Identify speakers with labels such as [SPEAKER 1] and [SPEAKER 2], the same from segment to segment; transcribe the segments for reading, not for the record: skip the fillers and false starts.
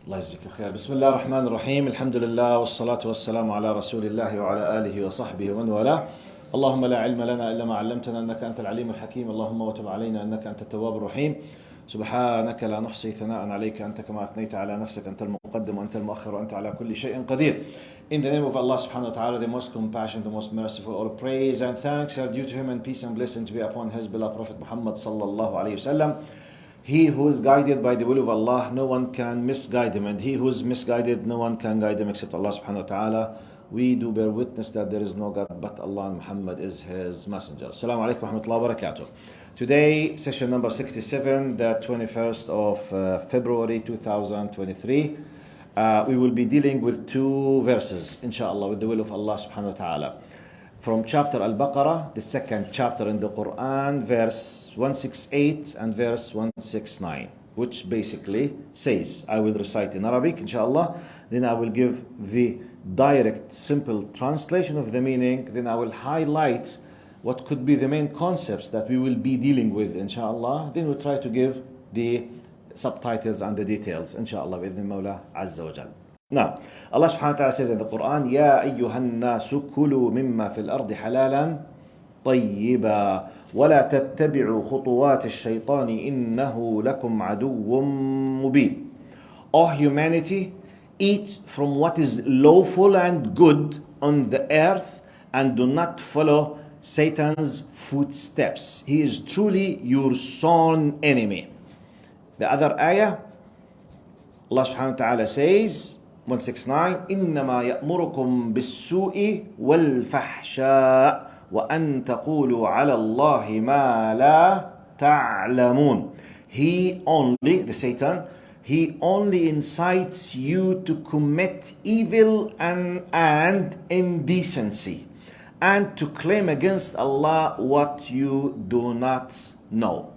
[SPEAKER 1] الله يجزيك الخير. بسم الله الرحمن الرحيم. الحمد لله والصلاة والسلام على رسول الله وعلى آله وصحبه ومن والاه. اللهم لا علم لنا إلا ما علمتنا إنك أنت العليم الحكيم. اللهم وتب علينا إنك أنت التواب الرحيم. سبحانك لا نحصي ثناء عليك أنت كما أثنيت على نفسك. أنت المقدم وأنت المؤخر وأنت على كل شيء قدير. In the name of Allah subhanahu wa ta'ala, the most compassionate, the most merciful, all praise and thanks are due to him, and peace and blessings be upon his beloved Prophet Muhammad sallallahu alayhi wasallam. He who is guided by the will of Allah, no one can misguide him, and he who is misguided, no one can guide him except Allah subhanahu wa ta'ala. We do bear witness that there is no God but Allah, and Muhammad is his messenger. Assalamu alaikum wa rahmatullahi wa barakatuh. Today, session number 67, the 21st of February 2023. We will be dealing with two verses, inshallah, with the will of Allah subhanahu wa ta'ala. From chapter albaqarah, the second chapter in the Quran, verse 168 and verse 169, which basically says, I will recite in Arabic, inshallah, then I will give the direct, simple translation of the meaning, then I will highlight what could be the main concepts that we will be dealing with, inshallah, then we'll try to give the subtitles and the details, inshallah, بإذن المولى عز وجل. Now, Allah subhanahu wa ta'ala says in the Quran, يَا أَيُّهَا النَّاسُ كُلُوا مِمَّا فِي الْأَرْضِ حَلَالًا طَيِّبًا وَلَا تَتَّبِعُوا خُطُوَاتِ الشَّيْطَانِ إِنَّهُ لَكُمْ عَدُوٌّ مُبِينٌ. O humanity, eat from what is lawful and good on the earth, and do not follow Satan's footsteps. He is truly your sworn enemy. The other ayah, Allah subhanahu wa ta'ala says, 169, إِنَّمَا يَأْمُرُكُمْ بِالسُّوءِ وَالْفَحْشَاءِ وَأَن تَقُولُوا عَلَى اللَّهِ مَا لَا تَعْلَمُونَ. He only, the Satan, he only incites you to commit evil and indecency, and to claim against Allah what you do not know.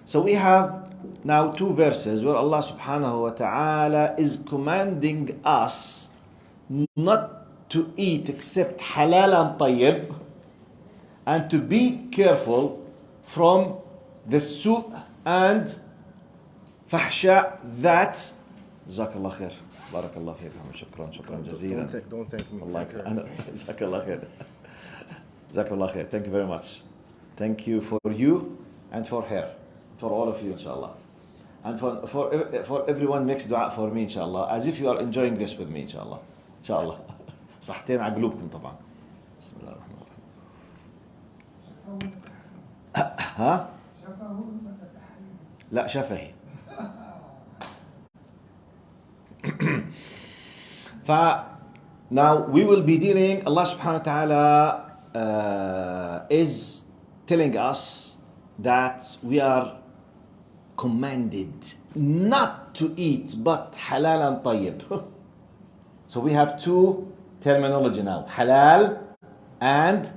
[SPEAKER 1] So we have now two verses where Allah subhanahu wa ta'ala is commanding us not to eat except halal and tayyib, and to be careful from the su' and fahsha that jazakallah khair, barakallah feek, shukran jazeelan.
[SPEAKER 2] Don't thank me.
[SPEAKER 1] Jazakallah khair. Jazakallah khair. Thank you very much. Thank you for you and for her, for all of you, inshallah. And for everyone makes dua for me, inshallah, as if you are enjoying this with me, inshallah. Inshallah. صحتين على قلوبكم طبعا. بسم الله الرحمن الرحيم. ها؟ لا شفهي. Now we will be dealing, Allah subhanahu wa ta'ala is telling us that we are commanded not to eat but halal and tayyib. So we have two terminology now, halal and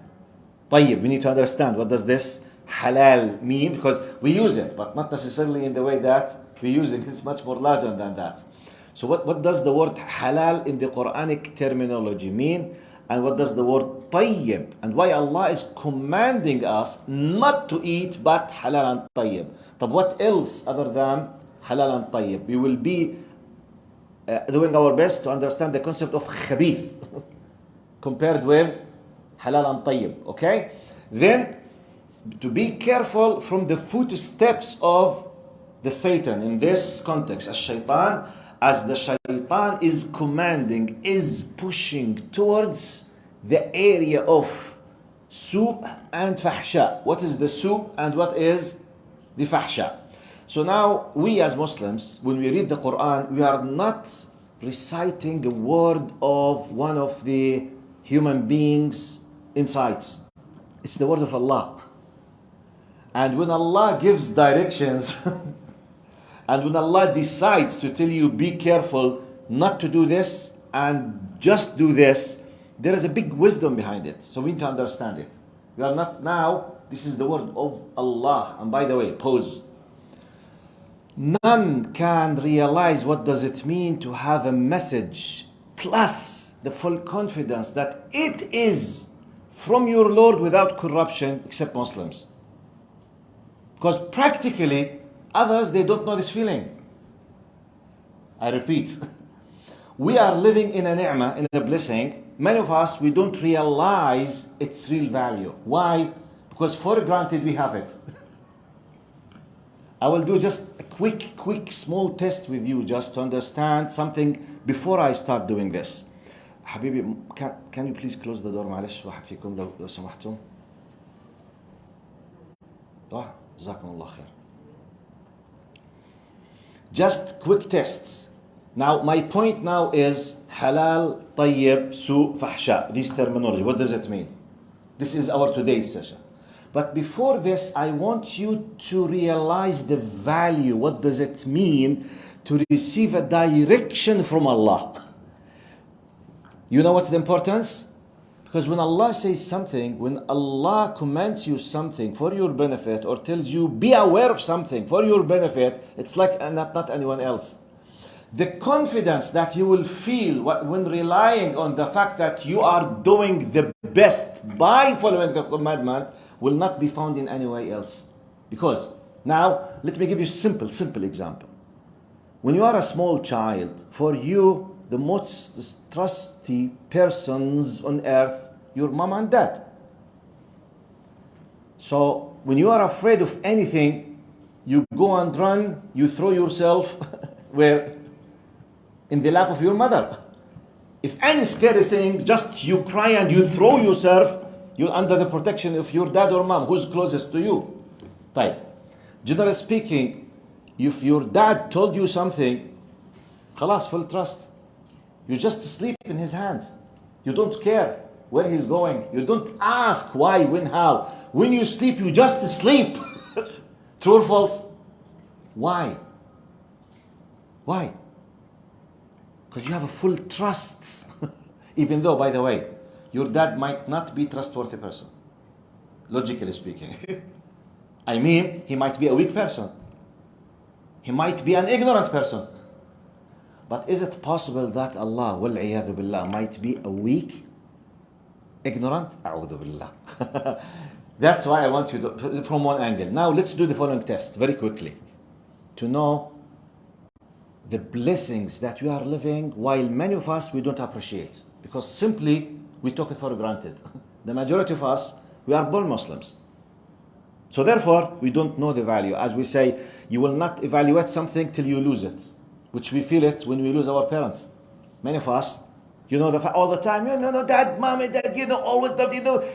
[SPEAKER 1] tayyib. We need to understand what does this halal mean, because we use it, but not necessarily in the way that we use it. It's much more larger than that. So what does the word halal in the Quranic terminology mean? And what does the word tayyib? And why Allah is commanding us not to eat but halal and tayyib? But what else other than halal and tayyib? We will be doing our best to understand the concept of khabith compared with halal and tayyib. Okay? Then, to be careful from the footsteps of the Satan in this context, as shaitan, as the shaitan is commanding, is pushing towards the area of su' and fahsha. What is the su' and what is the fahsha? So now we as Muslims, when we read the Quran, we are not reciting the word of one of the human beings' insights. It's the word of Allah. And when Allah gives directions and when Allah decides to tell you, be careful not to do this and just do this, there is a big wisdom behind it. So we need to understand it. We are not now, this is the word of Allah. And by the way, pause. None can realize what does it mean to have a message plus the full confidence that it is from your Lord without corruption except Muslims. Because practically, others, they don't know this feeling. I repeat. We are living in a ni'mah, in a blessing. Many of us, we don't realize its real value. Why? Because for granted we have it. I will do just a quick, small test with you just to understand something before I start doing this. حبيبي, can you please close the door معلش واحد فيكم لو سمحتم. جزاكم الله خير. Just quick tests. Now my point now is halal, tayyib, su, fahsha. This terminology, what does it mean? This is our today's session. But before this, I want you to realize the value. What does it mean to receive a direction from Allah? You know what's the importance? Because when Allah says something, when Allah commands you something for your benefit or tells you be aware of something for your benefit, it's like not anyone else. The confidence that you will feel when relying on the fact that you are doing the best by following the commandment will not be found in any way else. Because now, let me give you a simple example. When you are a small child, for you, the most trusty persons on earth, your mom and dad. So when you are afraid of anything, you go and run, you throw yourself where? In the lap of your mother. If any scary thing, just you cry and you throw yourself, you're under the protection of your dad or mom, who's closest to you. Type. Generally speaking, if your dad told you something, khalas, full trust. You just sleep in his hands. You don't care where he's going. You don't ask why, when, how. When you sleep, you just sleep. True or false? Why? Why? Because you have a full trust. Even though, by the way, your dad might not be a trustworthy person. Logically speaking. I mean, he might be a weak person. He might be an ignorant person. But is it possible that Allah, wal-'iyadhu billah, might be a weak, ignorant? A'udhu billah. That's why I want you to, from one angle. Now let's do the following test very quickly. To know the blessings that we are living, while many of us, we don't appreciate. Because simply, we took it for granted. The majority of us, we are born Muslims. So therefore, we don't know the value. As we say, you will not evaluate something till you lose it. Which we feel it when we lose our parents. Many of us, you know, all the time, no, dad, mommy, dad, always,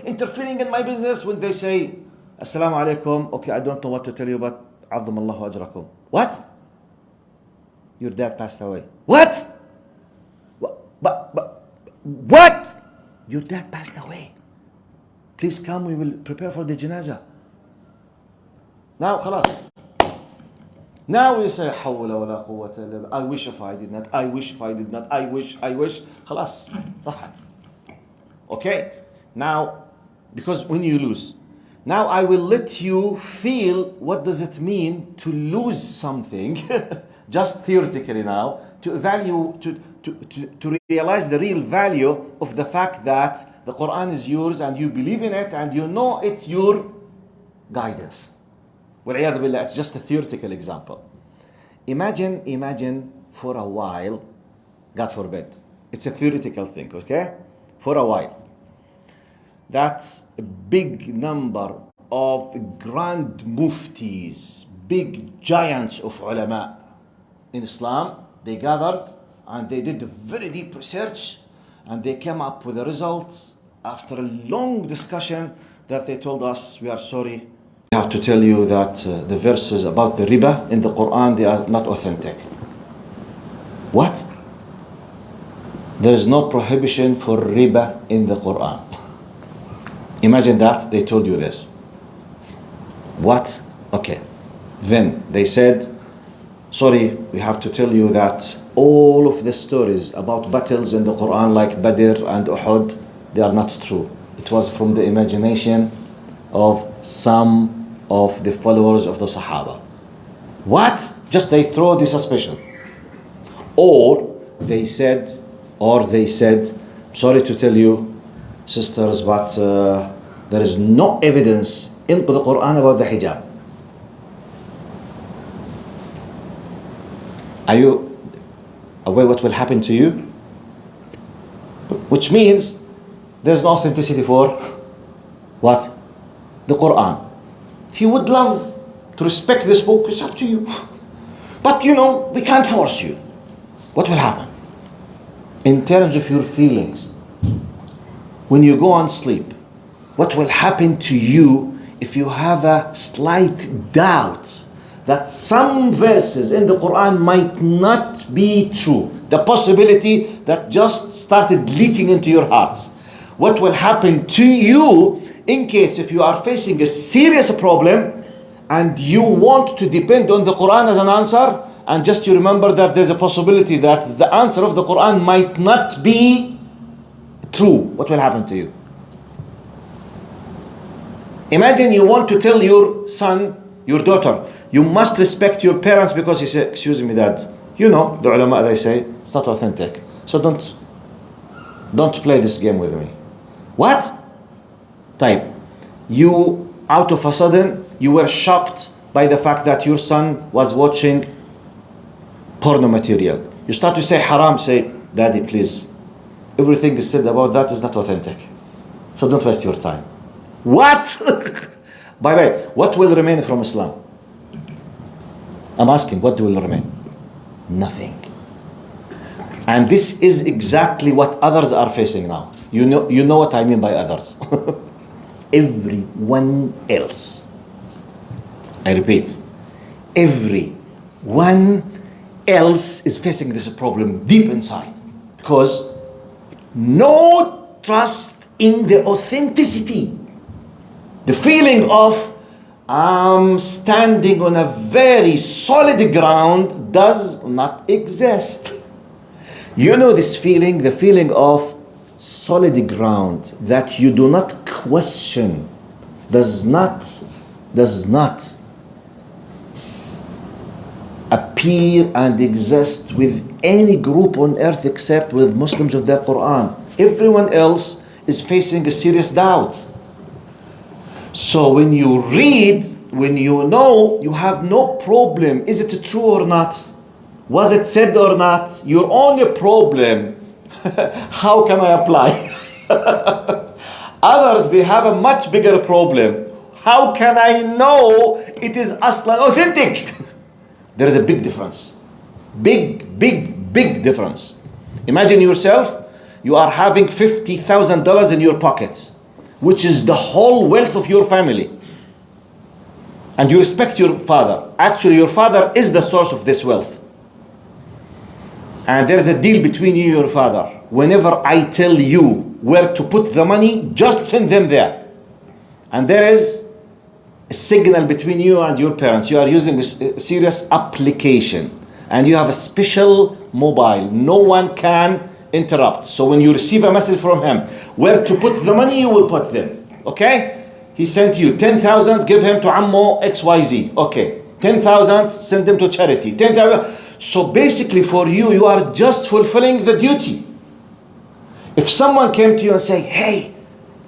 [SPEAKER 1] interfering in my business. When they say, Assalamu alaikum, okay, I don't know what to tell you, but عظم الله أجركم. What? Your dad passed away. What? What? Your dad passed away. Please come, we will prepare for the janazah. Now, khalas. Now we say, حول ولا قوة إلا بالله. I wish if I did not. I wish if I did not. I wish. خلاص. راحت. Okay. Now, because when you lose, now I will let you feel what does it mean to lose something, just theoretically now, to realize the real value of the fact that the Quran is yours and you believe in it and you know it's your guidance. وَالْعِيَاذُ بِاللَّهِ, it's just a theoretical example. Imagine for a while, God forbid, it's a theoretical thing, okay? For a while, that a big number of grand muftis, big giants of ulama in Islam, they gathered and they did a very deep research and they came up with a result after a long discussion that they told us, we are sorry, I have to tell you that the verses about the riba in the Quran, they are not authentic. What? There is no prohibition for riba in the Quran. Imagine that, they told you this. What? Okay. Then they said, sorry, we have to tell you that all of the stories about battles in the Quran like Badr and Uhud, they are not true. It was from the imagination of some of the followers of the Sahaba. What? Just they throw the suspicion. Or they said, sorry to tell you, sisters, but there is no evidence in the Quran about the hijab. away, what will happen to you? Which means there's no authenticity for what? The Quran. If you would love to respect this book, it's up to you. But we can't force you. What will happen? In terms of your feelings, when you go on sleep, what will happen to you if you have a slight doubt that some verses in the Quran might not be true? The possibility that just started leaking into your hearts. What will happen to you in case if you are facing a serious problem and you want to depend on the Quran as an answer, and just you remember that there's a possibility that the answer of the Quran might not be true? What will happen to you? Imagine you want to tell your son, your daughter, you must respect your parents because he said, excuse me dad, the ulama, they say, it's not authentic. So don't play this game with me. What? Type. You, out of a sudden, you were shocked by the fact that your son was watching porno material. You start to say haram, say, daddy, please. Everything is said about that is not authentic. So don't waste your time. What? By the way, what will remain from Islam? I'm asking, what will remain? Nothing. And this is exactly what others are facing now. You know what I mean by others. Everyone else. I repeat, everyone else is facing this problem deep inside. Because no trust in the authenticity. The feeling of I'm standing on a very solid ground does not exist. This feeling, the feeling of solid ground that you do not question, does not appear and exist with any group on earth except with Muslims of the Quran. Everyone else is facing a serious doubt. So when you read, when you know, you have no problem. Is it true or not? Was it said or not? Your only problem, how can I apply? Others, they have a much bigger problem. How can I know it is aslan authentic? There is a big difference. Big difference. Imagine yourself, you are having $50,000 in your pockets, which is the whole wealth of your family. And you respect your father. Actually, your father is the source of this wealth. And there is a deal between you and your father. Whenever I tell you where to put the money, just send them there. And there is a signal between you and your parents. You are using a serious application. And you have a special mobile. No one can interrupt. So when you receive a message from him, where to put the money, you will put them. Okay? He sent you 10,000, give him to Ammo XYZ. Okay. 10,000, send them to charity. 10,000. So basically for you, you are just fulfilling the duty. If someone came to you and say, hey,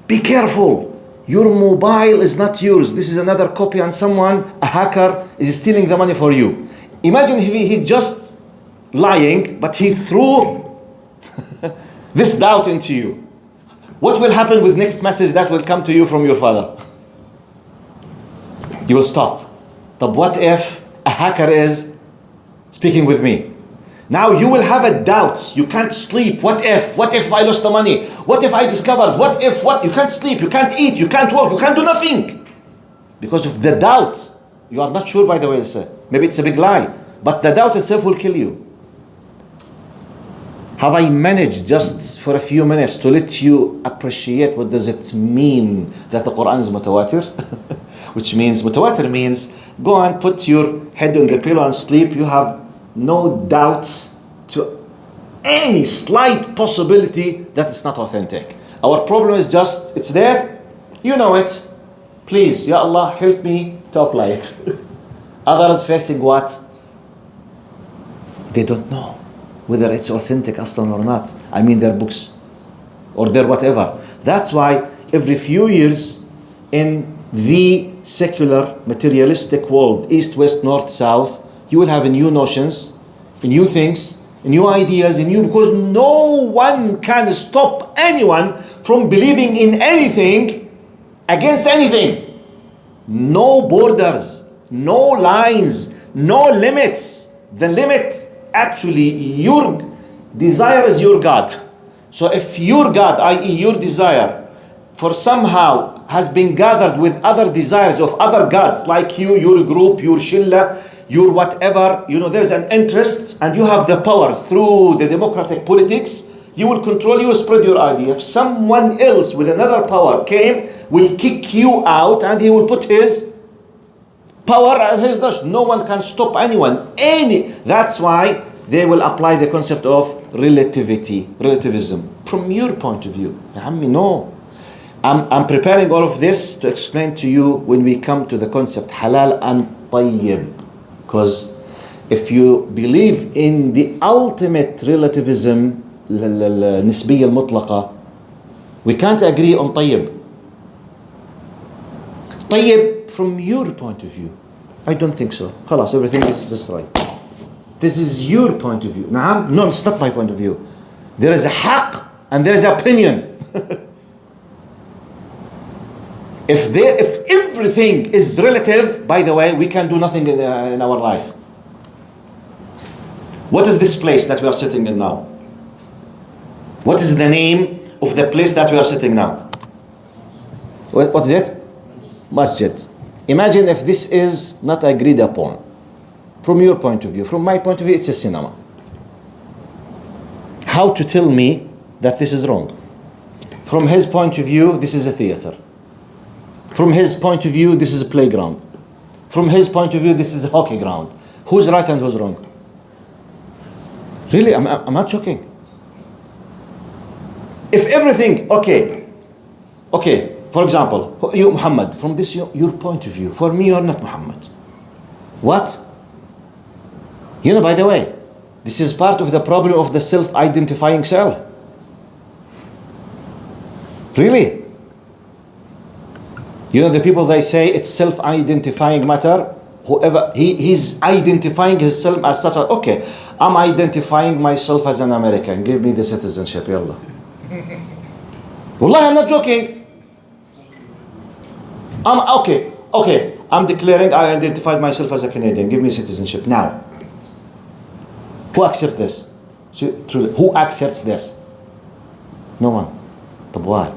[SPEAKER 1] be careful. Your mobile is not yours. This is another copy and someone, a hacker, is stealing the money for you. Imagine if he just lying, but he threw this doubt into you. What will happen with next message that will come to you from your father? You will stop. But what if a hacker is speaking with me? Now you will have a doubt. You can't sleep. What if? What if I lost the money? What if I discovered? What if? What? You can't sleep. You can't eat. You can't work. You can't do nothing. Because of the doubt. You are not sure, by the way, sir. Maybe it's a big lie. But the doubt itself will kill you. Have I managed just for a few minutes to let you appreciate what does it mean that the Quran is mutawatir? Which means, mutawatir means, go and put your head on the pillow and sleep. You have no doubts to any slight possibility that it's not authentic. Our problem is just, it's there, you know it. Please, Ya Allah, help me to apply it. Others facing what? They don't know whether it's authentic aslan or not. I mean their books or their whatever. That's why every few years in the secular materialistic world, east, west, north, south, you will have new notions, new things, new ideas, because no one can stop anyone from believing in anything against anything. No borders, no lines, no limits. The limit, actually, your desire is your God. So if your God, i.e. your desire, for somehow has been gathered with other desires of other gods, like you, your group, your shilla, your whatever, there's an interest, and you have the power through the democratic politics, you will control, you will spread your idea. If someone else with another power came, will kick you out, and he will put his power and his nation. No one can stop anyone. That's why they will apply the concept of relativism. From your point of view, no. I'm preparing all of this to explain to you when we come to the concept halal and tayyib. Because if you believe in the ultimate relativism, النسبية المطلقة, we can't agree on tayyib. Tayyib, from your point of view, I don't think so. خلاص, everything is this right. This is your point of view. نعم? No, it's not my point of view. There is a haqq and there is opinion. If everything is relative, by the way, we can do nothing in our life. What is this place that we are sitting in now? What is the name of the place that we are sitting now? What is it? Masjid. Imagine if this is not agreed upon. From your point of view. From my point of view, it's a cinema. How to tell me that this is wrong? From his point of view, this is a theater. From his point of view, this is a playground. From his point of view, this is a hockey ground. Who's right and who's wrong? Really, I'm not joking. If everything, okay, for example, you Muhammad, from this your point of view, for me you are not Muhammad. What? By the way, this is part of the problem of the self-identifying self. Really? The people, they say it's self-identifying matter. Whoever, he's identifying himself as such. Okay, I'm identifying myself as an American. Give me the citizenship, yallah. Wallah, I'm not joking. Okay. I'm declaring I identified myself as a Canadian. Give me citizenship. Now, who accepts this? Truly, who accepts this? No one. But why?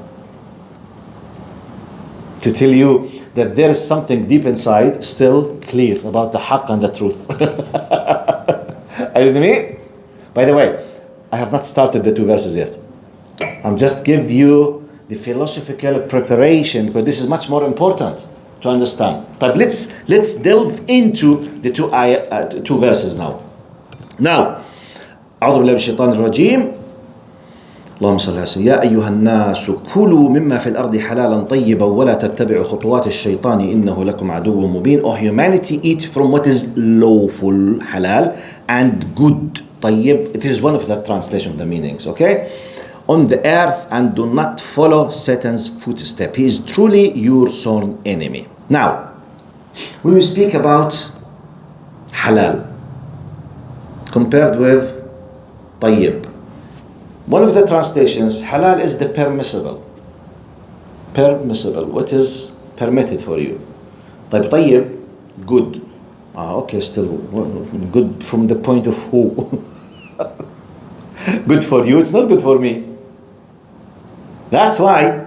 [SPEAKER 1] To tell you that there is something deep inside still clear about the haqq and the truth. Are you with me? By the way, I have not started the 2 verses yet. I'm just give you the philosophical preparation, because this is much more important to understand. But let's delve into the 2 verses now. Now, أعوذ بالله من الشيطان الرجيم. اللهم صل على سيدنا يا أيها الناس كلوا مما في الأرض حلالا طيبا ولا تتبعوا خطوات الشيطان إنه لكم عدو مبين. O humanity, eat from what is lawful, halal, and good, طيب. It is one of the translation of the meanings, okay? On the earth, and do not follow Satan's footstep. He is truly your sworn enemy. Now, when we speak about halal compared with طيب, one of the translations, halal is the permissible. Permissible, what is permitted for you. طيب, good. Okay, still good from the point of who? Good for you, it's not good for me. That's why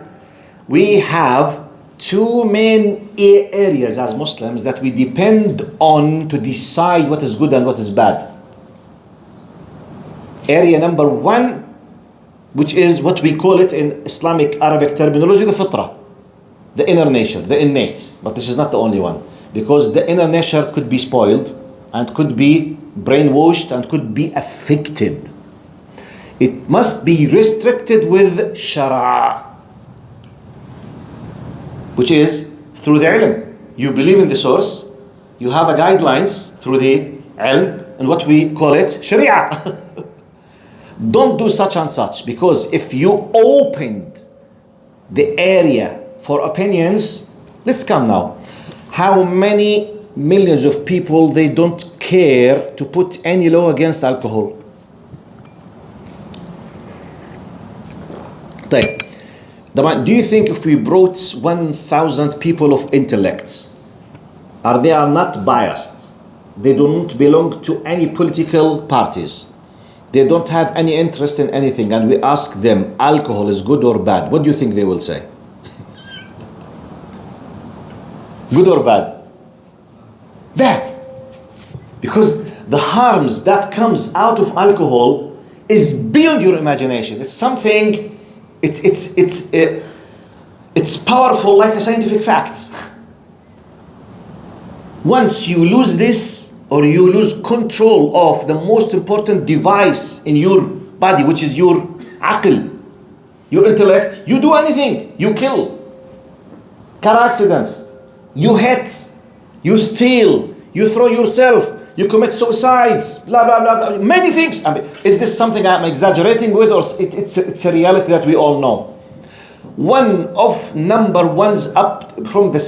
[SPEAKER 1] we have 2 main areas as Muslims that we depend on to decide what is good and what is bad. Area number 1, which is what we call it in Islamic Arabic terminology, the fitra, the inner nature, the innate. But this is not the only one, because the inner nature could be spoiled and could be brainwashed and could be affected. It must be restricted with shara, which is through the ilm. You believe in the source, you have a guidelines through the ilm, and what we call it sharia. Don't do such and such, because if you opened the area for opinions, let's come now. How many millions of people, they don't care to put any law against alcohol? طيب طبعا, do you think if we brought 1,000 people of intellects, they are not biased, they don't belong to any political parties, they don't have any interest in anything, and we ask them alcohol is good or bad, what do you think they will say? Good or bad? Bad. Because the harms that comes out of alcohol is beyond your imagination. It's something, it's powerful like a scientific fact. Once you lose this, or you lose control of the most important device in your body, which is your aql, your intellect, you do anything, you kill. Car accidents, you hit, you steal, you throw yourself, you commit suicides, blah, blah, blah, blah. Many things. I mean, is this something I'm exaggerating with, or it's a reality that we all know? One of number ones up from the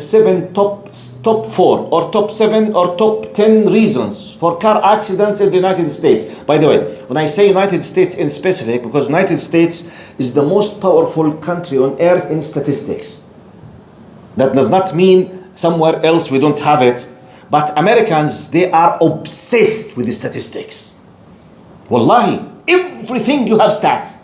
[SPEAKER 1] top 4 or top 7 or top 10 reasons for car accidents in the United States. By the way, when I say United States in specific, because United States is the most powerful country on earth in statistics. That does not mean somewhere else we don't have it. But Americans, they are obsessed with the statistics. Wallahi, everything you have stats.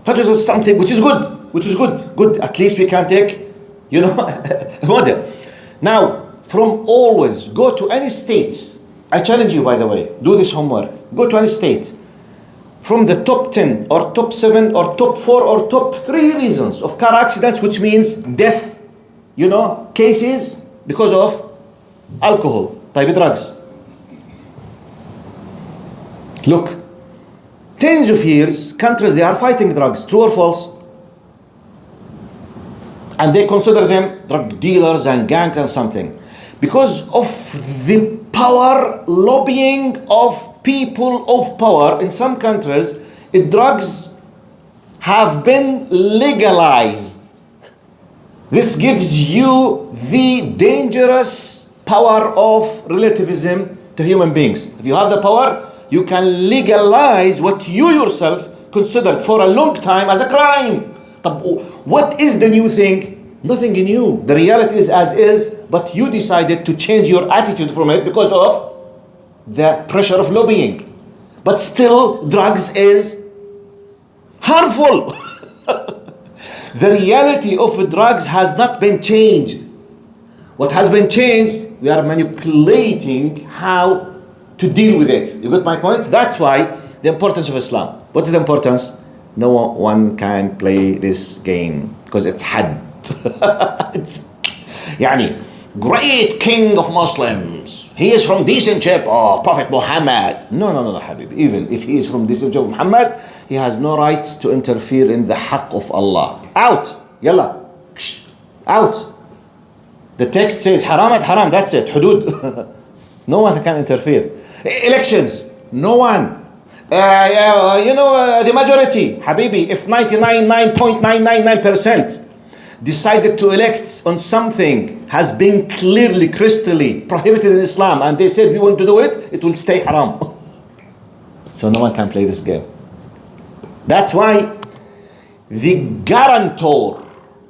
[SPEAKER 1] That is something which is good, good. At least we can take, a model. Now, from always, go to any state. I challenge you, by the way, do this homework. Go to any state. From the top 10 or top 7 or top 4 or top 3 reasons of car accidents, which means death, cases because of alcohol, type drugs. Look, tens of years, countries, they are fighting drugs, true or false? And they consider them drug dealers and gangs and something. Because of the power lobbying of people of power in some countries, drugs have been legalized. This gives you the dangerous power of relativism to human beings. If you have the power, you can legalize what you yourself considered for a long time as a crime. What is the new thing? Nothing new. The reality is as is, but you decided to change your attitude from it because of the pressure of lobbying. But still, drugs is harmful. The reality of drugs has not been changed. What has been changed, we are manipulating how to deal with it. You got my point? That's why the importance of Islam. What's the importance? No one can play this game because it's had. It's great king of Muslims. He is from decent ship of Prophet Muhammad. No, Habib. Even if he is from decent ship of Muhammad, he has no right to interfere in the haqq of Allah. Out. Yalla. Out. The text says haram at haram, that's it. Hudud. No one can interfere. Elections. No one. The majority. Habibi, if 99.999% decided to elect on something has been clearly, crystally prohibited in Islam, and they said we want to do it, it will stay haram. So no one can play this game. That's why the guarantor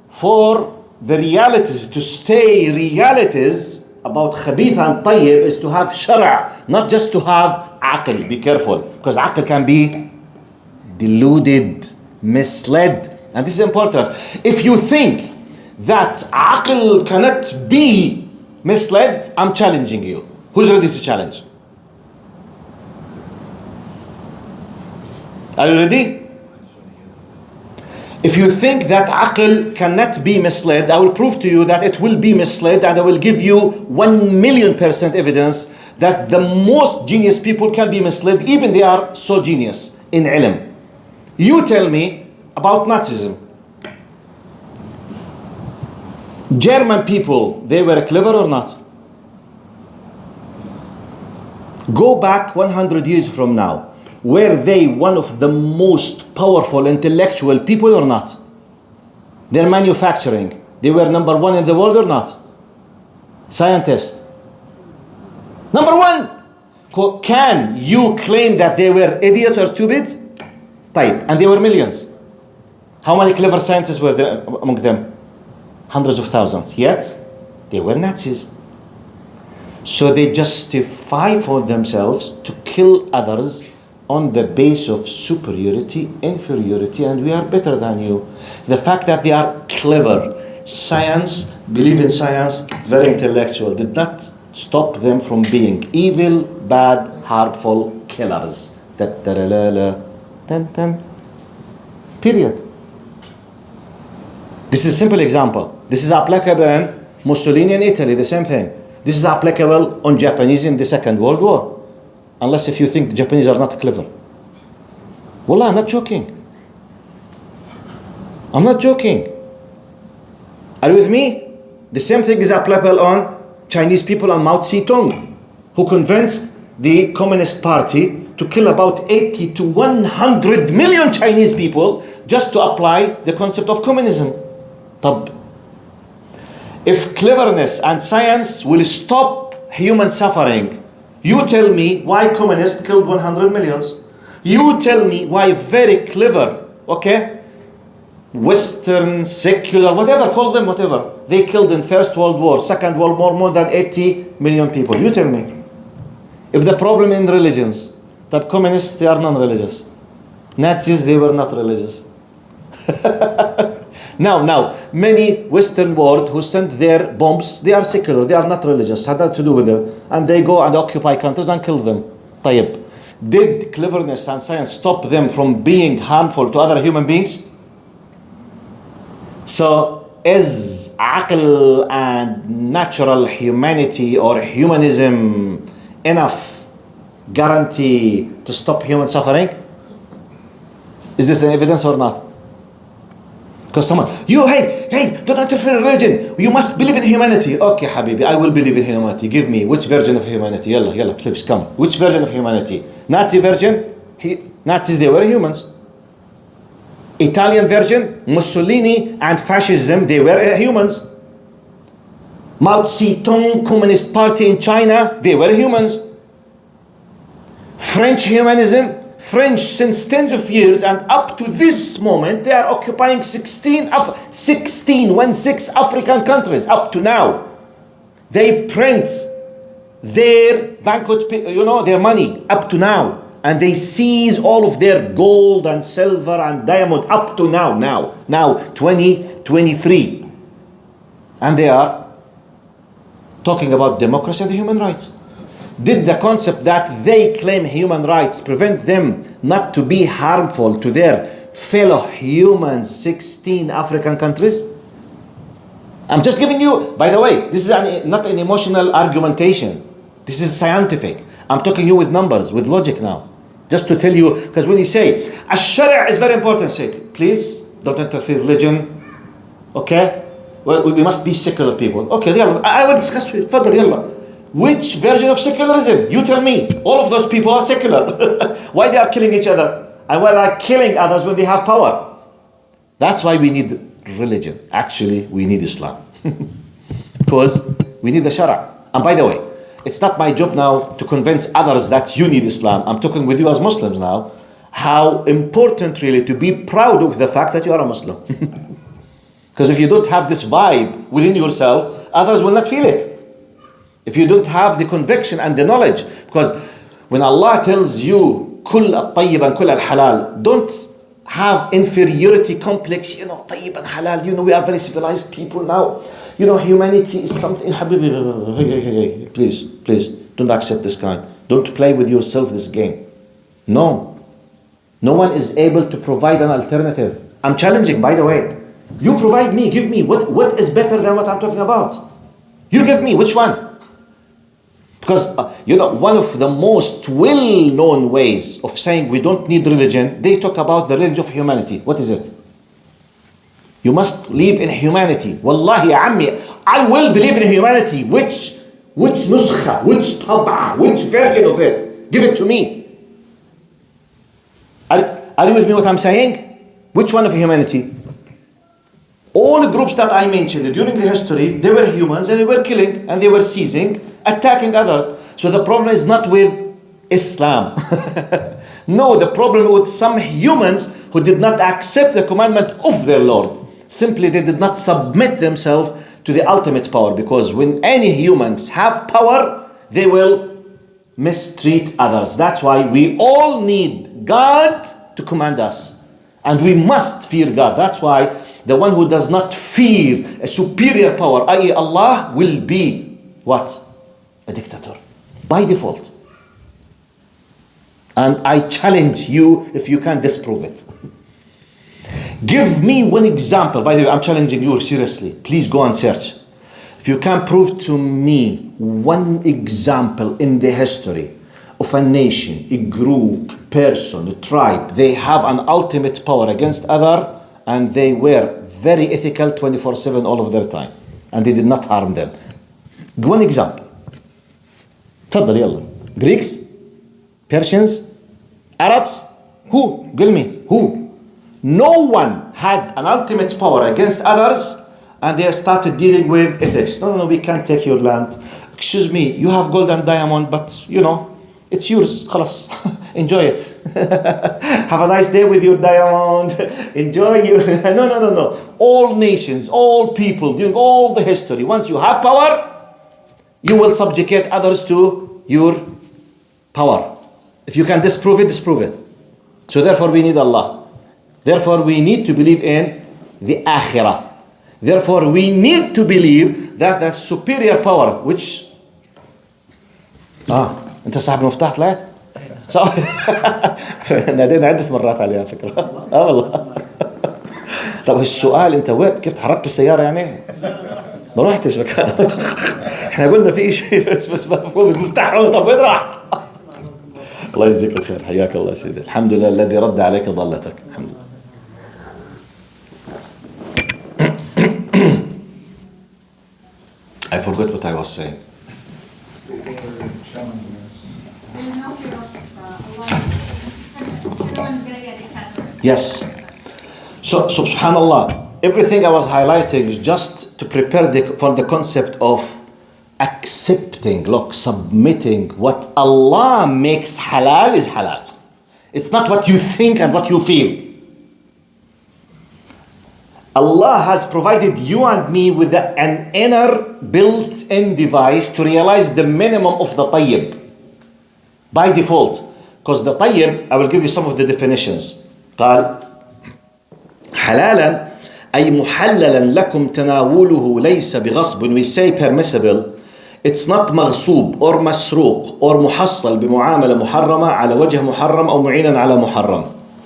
[SPEAKER 1] for the realities to stay realities about khabith and tayyib is to have shara', not just to have aql. Be careful, because aql can be deluded, misled, and this is important. If you think that aql cannot be misled, I'm challenging you. Who's ready to challenge? Are you ready? If you think that aql cannot be misled, I will prove to you that it will be misled, and I will give you 1,000,000% evidence that the most genius people can be misled, even they are so genius in ilm. You tell me about Nazism. German people, they were clever or not? Go back 100 years from now. Were they one of the most powerful intellectual people or not? Their manufacturing, they were number 1 in the world or not? Scientists. Number 1. Can you claim that they were idiots or stupid? Type. And they were millions. How many clever scientists were there among them? Hundreds of thousands. Yet, they were Nazis. So they justify for themselves to kill others on the base of superiority, inferiority, and we are better than you. The fact that they are clever, science, believe in science, very intellectual, did not stop them from being evil, bad, harmful killers. Period. This is a simple example. This is applicable in Mussolini in Italy, the same thing. This is applicable on Japanese in the Second World War. Unless if you think the Japanese are not clever. Wallah, I'm not joking. I'm not joking. Are you with me? The same thing is applicable on Chinese people and Mao Zedong, who convinced the Communist Party to kill about 80 to 100 million Chinese people just to apply the concept of communism. If cleverness and science will stop human suffering, you tell me why communists killed 100 millions. You tell me why very clever, okay, Western, secular, whatever, call them whatever, they killed in First World War, Second World War, more than 80 million people. You tell me. If the problem in religions, the communists, they are non-religious. Nazis, they were not religious. Now, many Western world who sent their bombs, they are secular, they are not religious, had nothing to do with them. And they go and occupy countries and kill them. طيب. Did cleverness and science stop them from being harmful to other human beings? So, is aql and natural humanity or humanism enough guarantee to stop human suffering? Is this the evidence or not? Because someone, hey, don't interfere in religion. You must believe in humanity. Okay, Habibi, I will believe in humanity. Give me which version of humanity? Yalla, please come. Which version of humanity? Nazi version? Nazis, they were humans. Italian version, Mussolini and fascism, they were humans. Mao Zedong, Communist Party in China, they were humans. French humanism, French since tens of years and up to this moment, they are occupying 16 African countries up to now. They print their banquet, their money up to now. And they seize all of their gold and silver and diamond up to now 2023. And they are talking about democracy and human rights. Did the concept that they claim human rights prevent them not to be harmful to their fellow humans, 16 African countries? I'm just giving you, by the way, this is not an emotional argumentation. This is scientific. I'm talking you with numbers, with logic now. Just to tell you, because when you say, Ash-Shari' is very important, say, please, don't interfere religion, okay? Well, we must be secular people. Okay, yalla, I will discuss with Fadl, yalla. Which version of secularism? You tell me. All of those people are secular. Why they are killing each other? And why they are killing others when they have power? That's why we need religion. Actually, we need Islam. Because we need the Shara'. And by the way, it's not my job now to convince others that you need Islam. I'm talking with you as Muslims now. How important really to be proud of the fact that you are a Muslim. Because if you don't have this vibe within yourself, others will not feel it. If you don't have the conviction and the knowledge. Because when Allah tells you, Kul at-tayyib and kul al-halal, don't have inferiority complex, tayyib and halal, we are very civilized people now. Humanity is something, Habibi, hey, please, don't accept this kind. Don't play with yourself this game. No one is able to provide an alternative. I'm challenging, by the way. You provide me, give me, what is better than what I'm talking about? You give me, which one? Because, one of the most well-known ways of saying we don't need religion, they talk about the religion of humanity. What is it? You must live in humanity. Wallahi, ya ammi, I will believe in humanity. Which nuskha, which tab'a, which version of it? Give it to me. Are you with me what I'm saying? Which one of humanity? All the groups that I mentioned during the history, they were humans and they were killing and they were seizing, attacking others. So the problem is not with Islam. No, the problem with some humans who did not accept the commandment of their Lord. Simply they did not submit themselves to the ultimate power, because when any humans have power, they will mistreat others. That's why we all need God to command us. And we must fear God. That's why the one who does not fear a superior power, i.e. Allah, will be what? A dictator. By default. And I challenge you if you can disprove it. Give me one example. By the way, I'm challenging you seriously. Please go and search. If you can prove to me one example in the history of a nation, a group, person, a tribe, they have an ultimate power against other, and they were very ethical 24/7 all of their time, and they did not harm them. One example. تفضل يلا. Greeks, Persians, Arabs, who? Tell me, who? No one had an ultimate power against others, and they started dealing with ethics. No, we can't take your land. Excuse me, you have gold and diamond, but it's yours. خلاص. Enjoy it. Have a nice day with your diamond. Enjoy you. No. All nations, all people, during all the history, once you have power, you will subjugate others to your power. If you can disprove it, disprove it. So therefore we need Allah. Therefore we need to believe in the Akhirah. Therefore we need to believe that the superior power, which انت صاحب المفتاح طلعت؟ صح؟ نادينا عدة مرات عليها فكرة. والله. طب السؤال انت وين؟ كيف تحركت السيارة يعني؟ ما رحتش مكان. احنا قلنا في شيء بس مفهوم المفتاح. طب وين راح؟ الله يجزيك الخير. حياك الله سيدي. الحمد لله الذي رد عليك ضالتك. الحمد لله. I forgot what I was saying. Yes. So subhanallah, everything I was highlighting is just to prepare for the concept of accepting, submitting what Allah makes halal is halal. It's not what you think and what you feel. Allah has provided you and me with an inner built-in device to realize the minimum of the tayyib by default. Because the tayyib, I will give you some of the definitions. قال حلالا أي محللا لكم تناوله ليس بغصب. When we say permissible, it's not مغصوب or مسروق or محصل بمعاملة محرمة على وجه محرم أو معينا على محرم.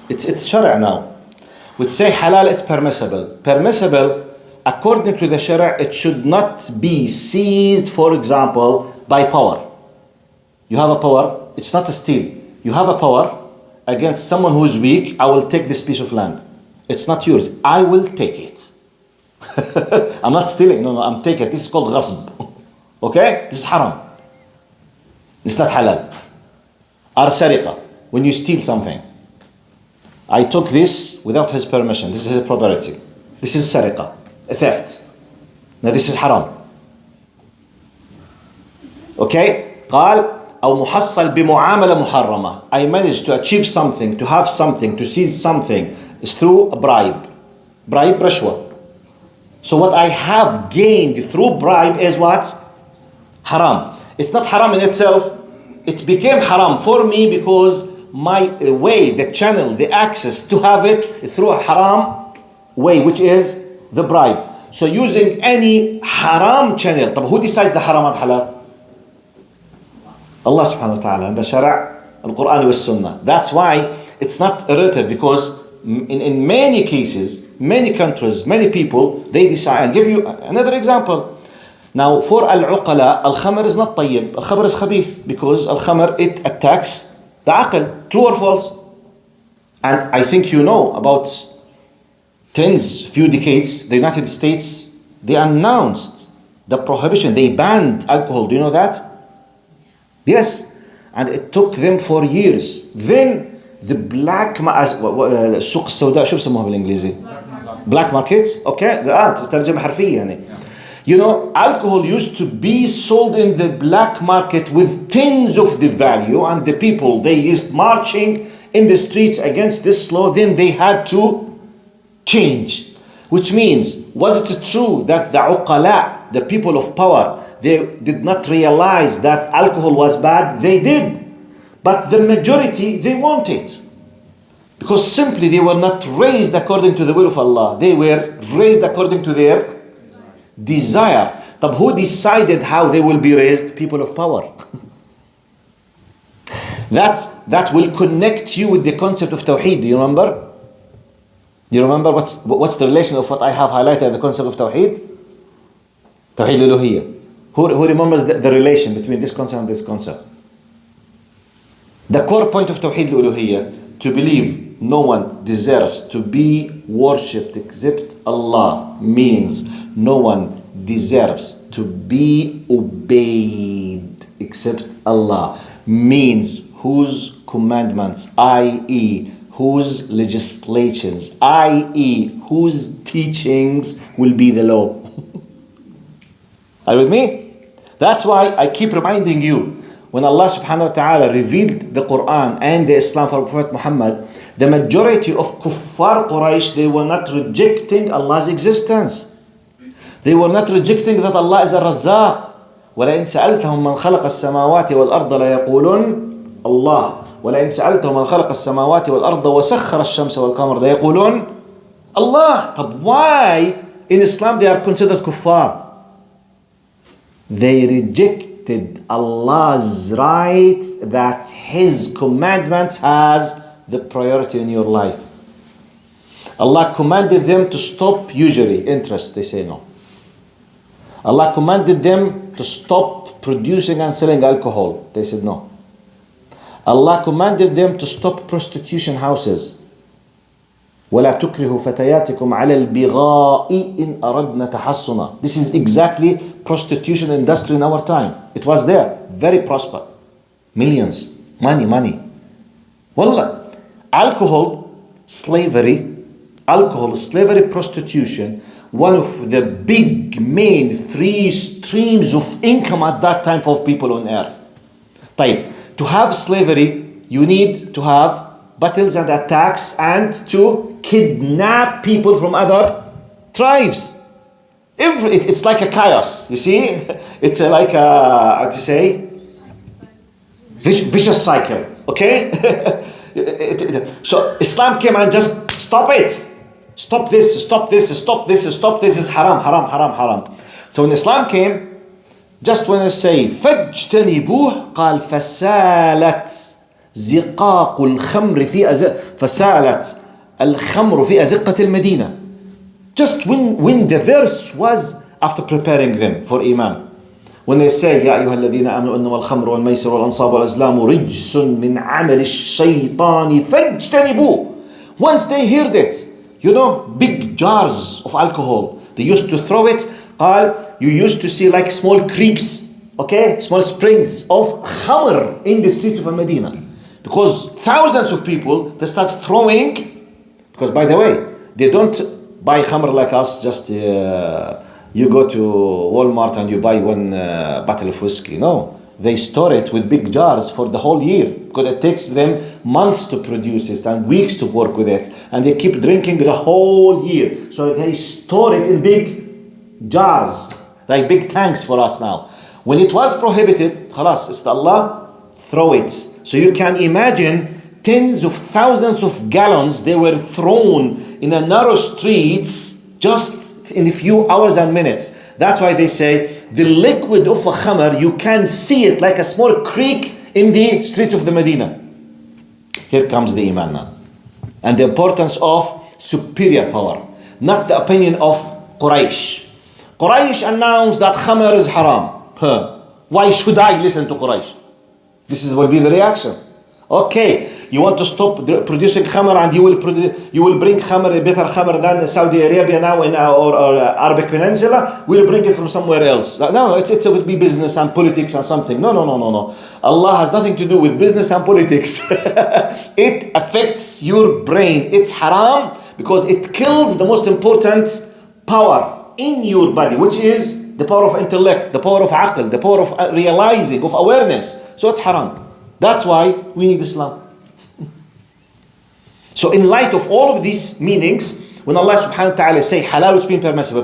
[SPEAKER 1] It's شرع now. We say halal, it's permissible. Permissible, according to the Sharia, it should not be seized, for example, by power. You have a power, it's not a steal. You have a power against someone who is weak. I will take this piece of land. It's not yours. I will take it. I'm not stealing. No, I'm taking it. This is called ghasb. Okay? This is haram. It's not halal. Or sariqa, when you steal something. I took this without his permission. This is his property. This is sariqa, a theft. Now this is haram. Okay? قال أو محصل بمعاملة محرمة. I managed to achieve something, to have something, to seize something is through a bribe. Bribe, rashwa. So what I have gained through bribe is what? Haram. It's not haram in itself. It became haram for me because my way, the channel, the access to have it through a haram way, which is the bribe. So using any haram channel. طب who decides the haram and halal? Allah subhanahu wa ta'ala. And the Shara' al-Quran wa sunnah. That's why it's not relative, because in many cases, many countries, many people, they decide. I'll give you another example. Now for al-uqala, al-khamr is not tayyib. Al-khamr is khabith, because al-khamr, it attacks the aql. True or false? And I think you know, about few decades, the United States, they announced the prohibition. They banned alcohol. Do you know that? Yes. And it took them for years. Then the black السوق السوداء شو بسموها بالانجليزي؟ black market. Okay. ترجمة حرفية يعني. You know, alcohol used to be sold in the black market with tens of the value, and the people, they used marching in the streets against this law, then they had to change. Which means, was it true that the uqala, the people of power, they did not realize that alcohol was bad? They did. But the majority, they want it. Because simply they were not raised according to the will of Allah. They were raised according to their desire. But who decided how they will be raised? People of power. That will connect you with the concept of Tawheed. Do you remember? Do you remember what's the relation of what I have highlighted in the concept of Tawheed? Tawheed al-Uluhiyyah. Who remembers the relation between this concept and this concept? The core point of Tawheed al-Uluhiyyah, to believe no one deserves to be worshipped except Allah, means no one deserves to be obeyed except Allah, means whose commandments, i.e. whose legislations, i.e. whose teachings will be the law. Are you with me? That's why I keep reminding you, when Allah subhanahu wa ta'ala revealed the Quran and the Islam for Prophet Muhammad, the majority of kuffar Quraysh, they were not rejecting Allah's existence. They were not rejecting that Allah is a Razzaq. وَلَئِنْ سَأَلْتَهُمْ مَنْ خَلَقَ السَّمَاوَاتِ وَالْأَرْضَ لَيَقُولُونَ اللَّهُ وَلَئِنْ سَأَلْتَهُمْ مَنْ خَلَقَ السَّمَاوَاتِ وَالْأَرْضَ وَسَخَّرَ الشَّمْسَ وَالْقَمَرَ لَيَقُولُونَ Allah. But why in Islam they are considered kuffar? They rejected Allah's right that His commandments has the priority in your life. Allah commanded them to stop usury, interest, they say no. Allah commanded them to stop producing and selling alcohol, they said no. Allah commanded them to stop prostitution houses. وَلَا تُكْرِهُ فَتَيَاتِكُمْ عَلَى الْبِغَاءِ إِنْ أَرَدْنَا تَحَصُّنًا. This is exactly prostitution industry in our time. It was there, very prosper. Millions, money. Wallah, alcohol, slavery, prostitution, one of the big main three streams of income at that time of people on earth. طيب, to have slavery, you need to have battles and attacks and to kidnap people from other tribes. It's like a chaos, you see? It's like a, how to say? Vicious cycle, okay? So Islam came and just stop it. Stop this is haram. So when Islam came, just when I say فَاجْتَنِبُوهُ قال فَسَالَتْ زِقَاقُ الْخَمْرِ فَسَالَتْ الْخَمْرُ فِي أَزِقَّةِ الْمَدِينَةِ. Just when the verse was after preparing them for Iman. When they say يَا أَيُّهَا الَّذِينَ آمَنُوا إِنَّمَا الْخَمْرُ وَالْمَيْسِرُ وَالْأَنْصَابُ وَالْأَزْلَامُ رِجْسٌ مِّنْ عَمَلِ الشَّيْطَانِ فَاجْتَنِبُوهُ. Once they heard it, big jars of alcohol, they used to throw it. You used to see like small creeks, small springs of khamr in the streets of Medina. Because thousands of people, they start throwing, because by the way, they don't buy khamr like us, just you go to Walmart and you buy one bottle of whiskey. No, they store it with big jars for the whole year, because it takes them months to produce it and weeks to work with it, and they keep drinking the whole year. So they store it in big jars, like big tanks for us now. When it was prohibited, khalas, it's Allah, throw it. So you can imagine tens of thousands of gallons they were thrown in a narrow streets just in a few hours and minutes. That's why they say the liquid of a khamr, you can see it like a small creek in the streets of the Medina. Here comes the Iman now. And the importance of superior power, not the opinion of Quraysh. Quraysh announced that khamr is haram. Why should I listen to Quraysh? This will be the reaction. Okay, you want to stop producing khamr and you will bring khamr, better khamr than Saudi Arabia now or Arabic Peninsula. We'll bring it from somewhere else. No, it would be business and politics and something. No. Allah has nothing to do with business and politics. It affects your brain. It's haram because it kills the most important power in your body, which is the power of intellect, the power of aql, the power of realizing, of awareness. So it's haram. That's why we need Islam. So in light of all of these meanings, when Allah subhanahu wa ta'ala say halal, which means permissible,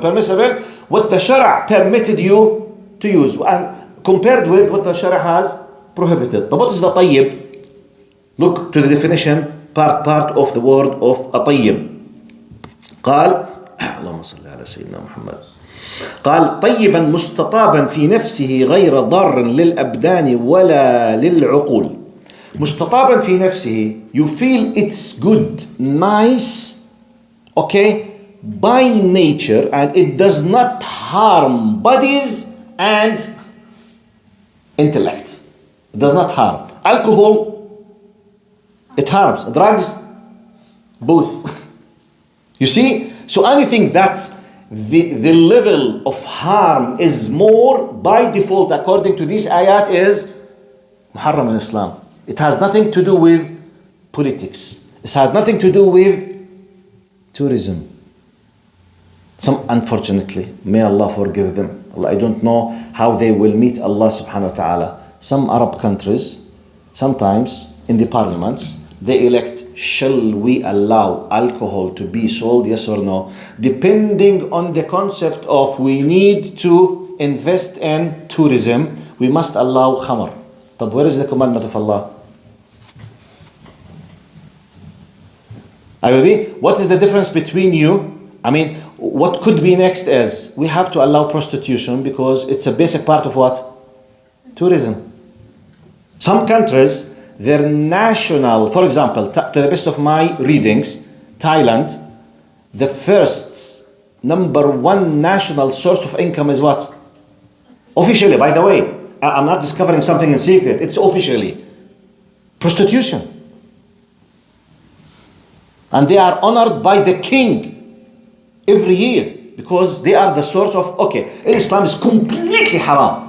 [SPEAKER 1] what the Shara permitted you to use, and compared with what the Shara has prohibited. But what is the tayyib? Look to the definition, part of the word of a tayyib. قال اللهم صل على سيدنا محمد. قال طيبا مستطابا في نفسه غير ضار للأبدان ولا للعقول. مستطابا في نفسه, you feel it's good, nice, okay, by nature, and it does not harm bodies and intellect. It does not harm. Alcohol, it harms. Drugs, both. You see? So anything that the level of harm is more, by default, according to this ayat, is muharram in Islam. It has nothing to do with politics. It has nothing to do with tourism. Some, unfortunately, may Allah forgive them. I don't know how they will meet Allah subhanahu wa ta'ala. Some Arab countries, sometimes in the parliaments, they elect, shall we allow alcohol to be sold, yes or no? Depending on the concept of we need to invest in tourism, we must allow khamr. But where is the commandment of Allah? Are you ready? What is the difference between you? I mean, what could be next is, we have to allow prostitution because it's a basic part of what? Tourism. Some countries, their national, for example, to the best of my readings, Thailand, the first number one national source of income is what? Officially, by the way, I'm not discovering something in secret, it's officially prostitution. And they are honored by the king every year because they are the source of, okay, Islam is completely haram.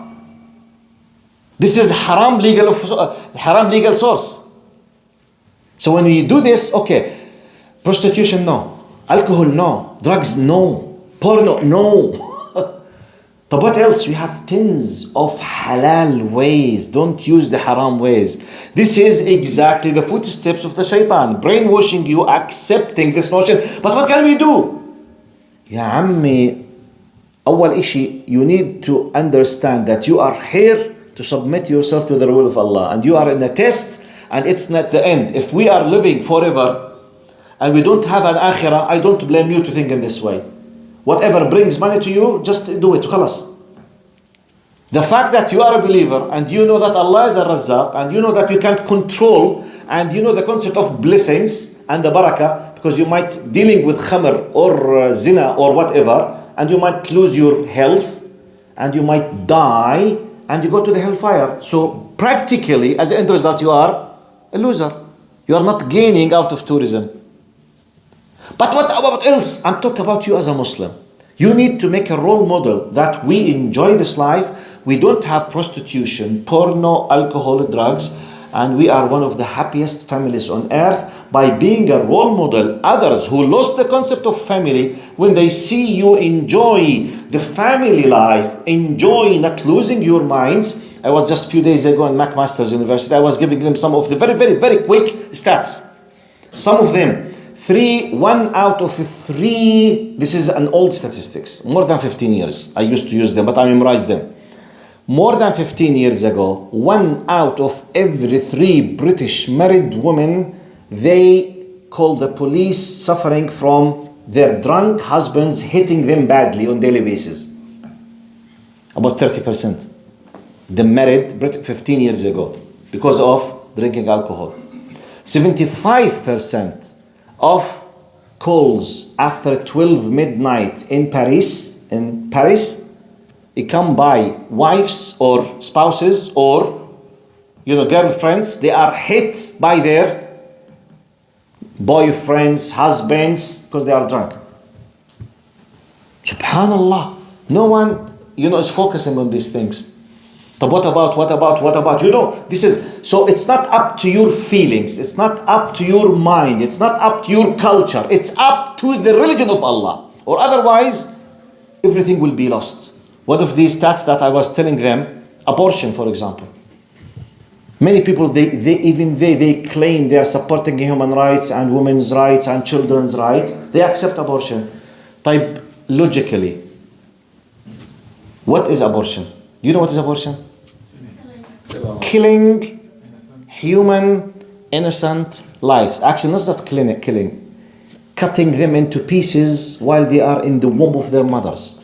[SPEAKER 1] This is haram legal source. So when we do this, okay, prostitution, no. Alcohol, no. Drugs, no. Porno, no. But what else? We have tens of halal ways. Don't use the haram ways. This is exactly the footsteps of the shaitan, brainwashing you, accepting this notion. But what can we do? Ya ammi, awwal ishi, you need to understand that you are here to submit yourself to the rule of Allah, and you are in a test, and it's not the end. If we are living forever and we don't have an akhirah, I don't blame you to think in this way. Whatever brings money to you, just do it. Khalas. The fact that you are a believer and you know that Allah is a Razzaq and you know that you can't control, and you know the concept of blessings and the barakah, because you might dealing with khamr or zina or whatever, and you might lose your health and you might die and you go to the hellfire. So practically, as an end result, you are a loser. You are not gaining out of tourism. But what about else? I'm talking about you as a Muslim. You need to make a role model that we enjoy this life. We don't have prostitution, porno, alcohol, drugs, and we are one of the happiest families on earth by being a role model. Others who lost the concept of family, when they see you enjoy the family life, enjoy not losing your minds. I was just a few days ago in McMaster's University. I was giving them some of the very, very, very quick stats. Some of them. 1 out of 3, this is an old statistics, more than 15 years. I used to use them, but I memorized them. More than 15 years ago, 1 out of every 3 British married women, they call the police suffering from their drunk husbands hitting them badly on daily basis. About 30%. The married 15 years ago because of drinking alcohol. 75% of calls after 12 midnight in Paris, it come by wives or spouses or girlfriends. They are hit by their boyfriends, husbands, because they are drunk. Subhanallah. No one is focusing on these things. But what about? This is, so it's not up to your feelings. It's not up to your mind. It's not up to your culture. It's up to the religion of Allah. Or otherwise, everything will be lost. One of these stats that I was telling them, abortion, for example. Many people, they claim they are supporting human rights and women's rights and children's rights. They accept abortion. Type logically. What is abortion? Do you know what is abortion? Killing human innocent lives. Actually, not just killing. Cutting them into pieces while they are in the womb of their mothers.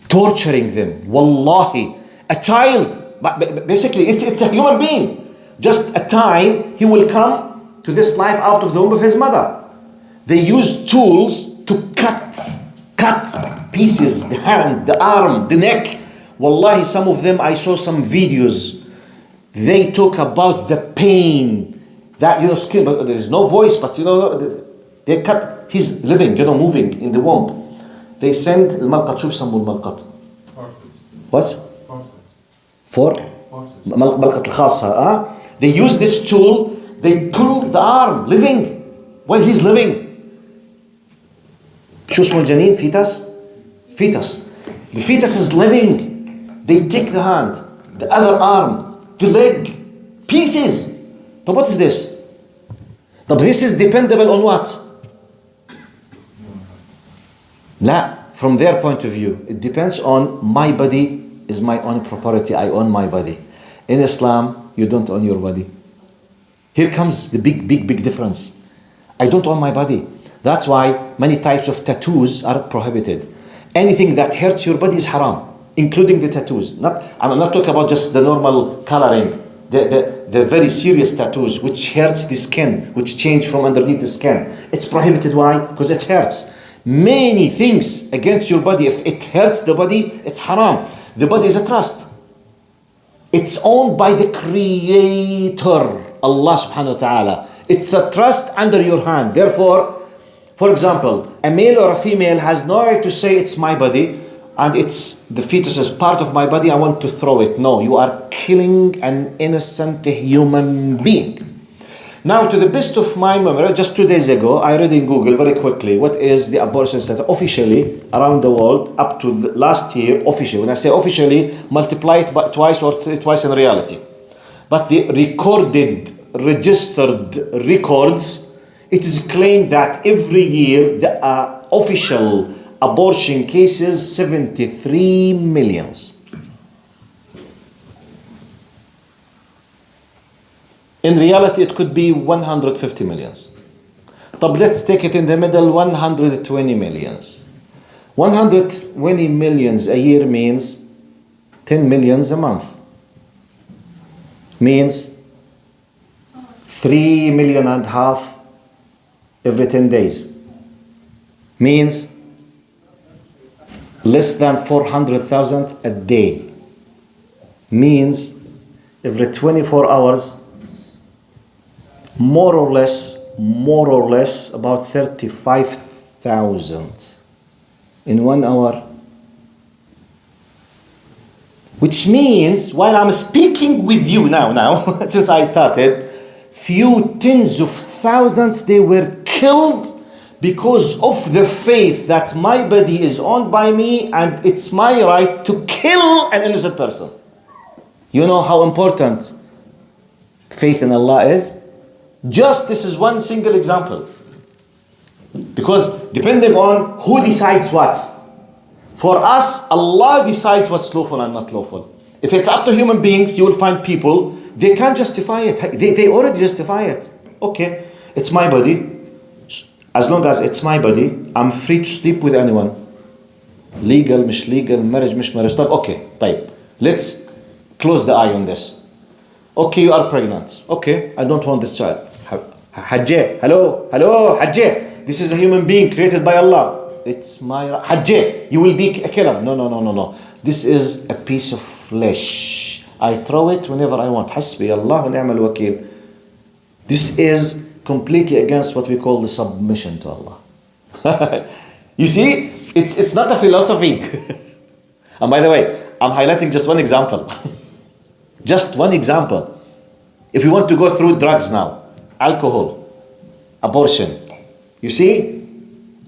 [SPEAKER 1] Torturing them. Wallahi. A child. But basically, it's a human being. Just a time he will come to this life out of the womb of his mother. They use tools to cut pieces, the hand, the arm, the neck. Wallahi, some of them, I saw some videos. They talk about the pain that, skin, but there is no voice, but they cut. He's living, moving in the womb. They send الملقط. شو بسموه الملقط؟ What? For ملقط الخاصه. They use this tool. They pull the arm, living, while he's living. شو اسمه الجنين؟ fetus. The fetus is living. They take the hand, the other arm, the leg, pieces. But what is this? But this is dependable on what? لا, from their point of view, it depends on my body is my own property. I own my body. In Islam, you don't own your body. Here comes the big difference. I don't own my body. That's why many types of tattoos are prohibited. Anything that hurts your body is haram, including the tattoos. I'm not talking about just the normal coloring, the very serious tattoos which hurts the skin, which change from underneath the skin. It's prohibited. Why? Because it hurts. Many things against your body, if it hurts the body, it's haram. The body is a trust. It's owned by the Creator, Allah subhanahu wa ta'ala. It's a trust under your hand. Therefore, for example, a male or a female has no right to say it's my body and the fetus is part of my body, I want to throw it. No, you are killing an innocent human being. Now, to the best of my memory, just 2 days ago, I read in Google very quickly what is the abortion status officially around the world up to last year. Officially, when I say officially, multiply it by twice or twice in reality. But the registered records, it is claimed that every year the official abortion cases 73 millions. In reality, it could be 150 millions. But let's take it in the middle, 120 millions. 120 millions a year means 10 millions a month. Means 3.5 million every 10 days. Means less than 400,000 a day. Means every 24 hours, more or less about 35,000 in 1 hour. Which means, while I'm speaking with you now, since I started, few tens of thousands, they were killed because of the faith that my body is owned by me and it's my right to kill an innocent person. You know how important faith in Allah is? Just this is one single example. Because depending on who decides what. For us, Allah decides what's lawful and not lawful. If it's up to human beings, you will find people, they can't justify it. They already justify it. Okay, it's my body. As long as it's my body, I'm free to sleep with anyone. Legal, مش legal, marriage, مش marriage. Okay, طيب. Let's close the eye on this. Okay, you are pregnant. Okay, I don't want this child. Hajjah, hello, Hajjah. This is a human being created by Allah. It's my Hajjah. You will be a killer. No. This is a piece of flesh. I throw it whenever I want. Hasbi Allah wa ni'mal wakil. This is completely against what we call the submission to Allah. You see, it's not a philosophy. And by the way, I'm highlighting just one example. Just one example. If we want to go through drugs now, alcohol, abortion, you see,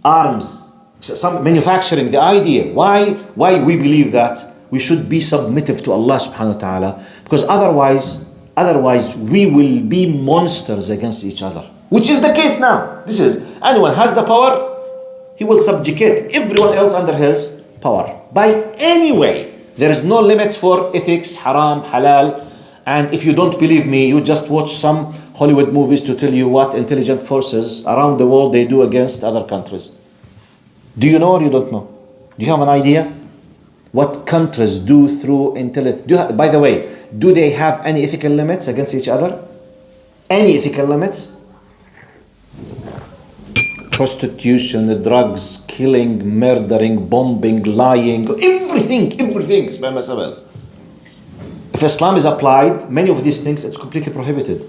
[SPEAKER 1] arms, some manufacturing, the idea. Why we believe that? We should be submissive to Allah subhanahu wa ta'ala, because otherwise we will be monsters against each other. Which is the case now. This is, anyone has the power, he will subjugate everyone else under his power. By any way. There is no limits for ethics, haram, halal. And if you don't believe me, you just watch some Hollywood movies to tell you what intelligent forces around the world they do against other countries. Do you know or you don't know? Do you have an idea? What countries do through intelligence? By the way, do they have any ethical limits against each other? Any ethical limits? Prostitution, drugs, killing, murdering, bombing, lying, everything. If Islam is applied, many of these things, it's completely prohibited.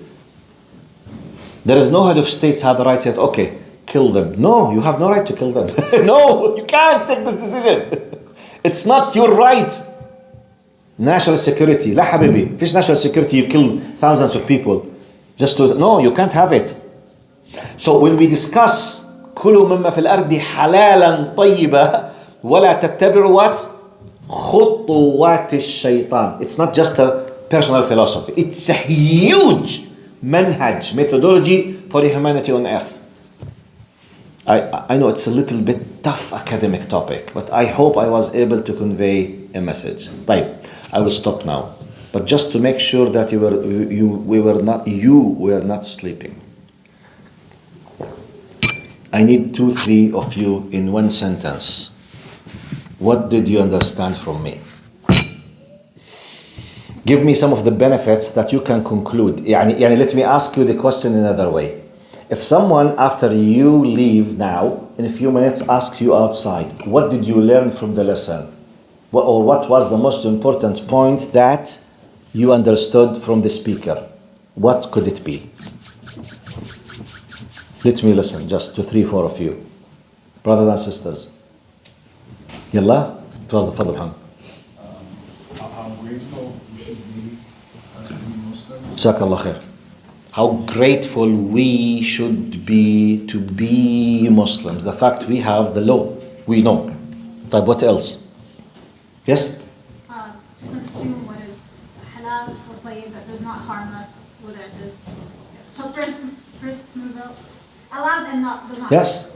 [SPEAKER 1] There is no head of states have the right to say, okay, kill them. No, you have no right to kill them. No, you can't take this decision. It's not your right. National security. La habibi. Fish national security, you kill thousands of people. No, you can't have it. So when we discuss كلوا مما في الأرض حلالا طيبا ولا تتبعوا what? خطوات الشيطان. It's not just a personal philosophy. It's a huge manhaj, methodology for the humanity on earth. I know it's a little bit tough academic topic, but I hope I was able to convey a message. طيب, I will stop now. But just to make sure that you were not sleeping. I need 2-3 of you in one sentence. What did you understand from me? Give me some of the benefits that you can conclude. Let me ask you the question in another way. If someone after you leave now, in a few minutes asks you outside, what did you learn from the lesson? Or what was the most important point that you understood from the speaker? What could it be? Let me listen, just to 3-4 of you. Brothers and sisters. Yalla, تفضل محمد.
[SPEAKER 2] How grateful we should be to be Muslim.
[SPEAKER 1] Jazakallah khair. How grateful we should be to be Muslims. The fact we have the law, we know. طيب, what else? Yes?
[SPEAKER 3] To consume what is halal or tayyib that does not harm us, whether it is allowed and does not.
[SPEAKER 1] Yes.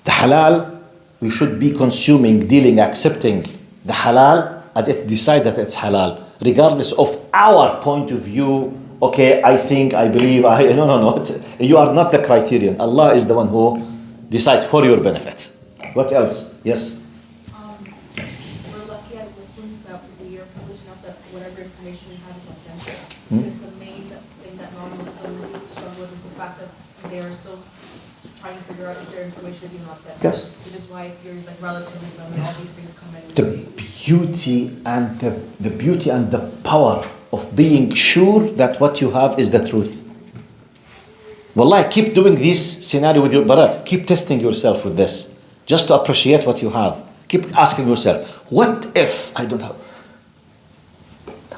[SPEAKER 1] The halal, we should be consuming, dealing, accepting the halal as it decides that it's halal, regardless of our point of view. Okay, I think, I believe, no. You are not the criterion. Allah is the one who decides for your benefit. What else? Yes?
[SPEAKER 4] We're lucky as Muslims that we are privileged enough that whatever information we have is authentic. Because the main thing that non-Muslims struggle with is the fact that they are still trying to figure out if their information is even authentic.
[SPEAKER 1] Yes.
[SPEAKER 4] Which is why theories like relativism and all these things come in.
[SPEAKER 1] The beauty and the power of being sure that what you have is the truth. Wallahi, keep doing this scenario with your brother. Keep testing yourself with this, just to appreciate what you have. Keep asking yourself, what if I don't have?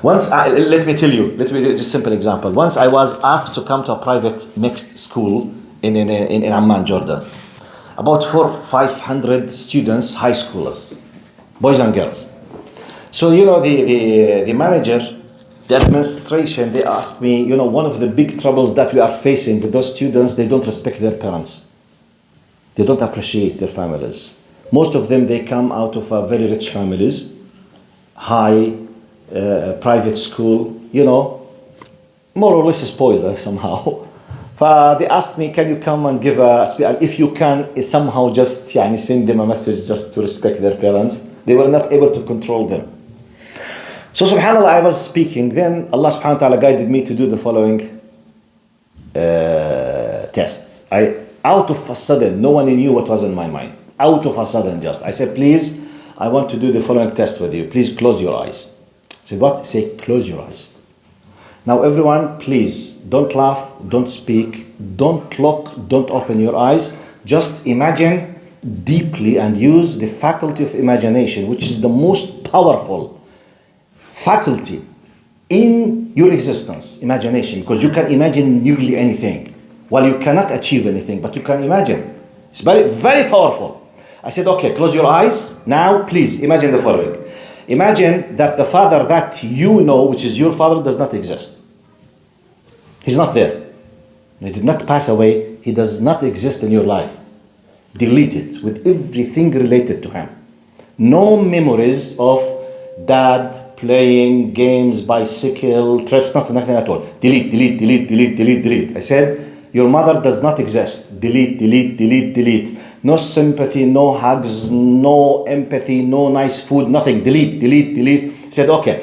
[SPEAKER 1] Let me just a simple example. Once I was asked to come to a private mixed school in Amman, Jordan. About 400-500 students, high schoolers, boys and girls. So, the manager, the administration, they asked me, one of the big troubles that we are facing with those students, they don't respect their parents. They don't appreciate their families. Most of them, they come out of very rich families, high private school, more or less spoiled somehow. They asked me, can you come and give a speech? And if you can, somehow just send them a message just to respect their parents. They were not able to control them. So subhanAllah, I was speaking. Then Allah subhanahu wa ta'ala guided me to do the following tests. Out of a sudden, no one knew what was in my mind. Out of a sudden I said, please, I want to do the following test with you. Please close your eyes. I said, what? Say, close your eyes. Now everyone, please, don't laugh, don't speak, don't look, don't open your eyes. Just imagine deeply and use the faculty of imagination, which is the most powerful faculty in your existence, imagination, because you can imagine nearly anything. Well, you cannot achieve anything, but you can imagine. It's very, very powerful. I said, okay, close your eyes. Now, please, imagine the following. Imagine that the father that you know, which is your father, does not exist. He's not there. He did not pass away. He does not exist in your life. Delete it with everything related to him. No memories of dad playing games, bicycle, trips, nothing at all. Delete, delete, delete, delete, delete, delete. I said, your mother does not exist. Delete, delete, delete, delete. No sympathy, no hugs, no empathy, no nice food, nothing. Delete, delete, delete. I said, okay.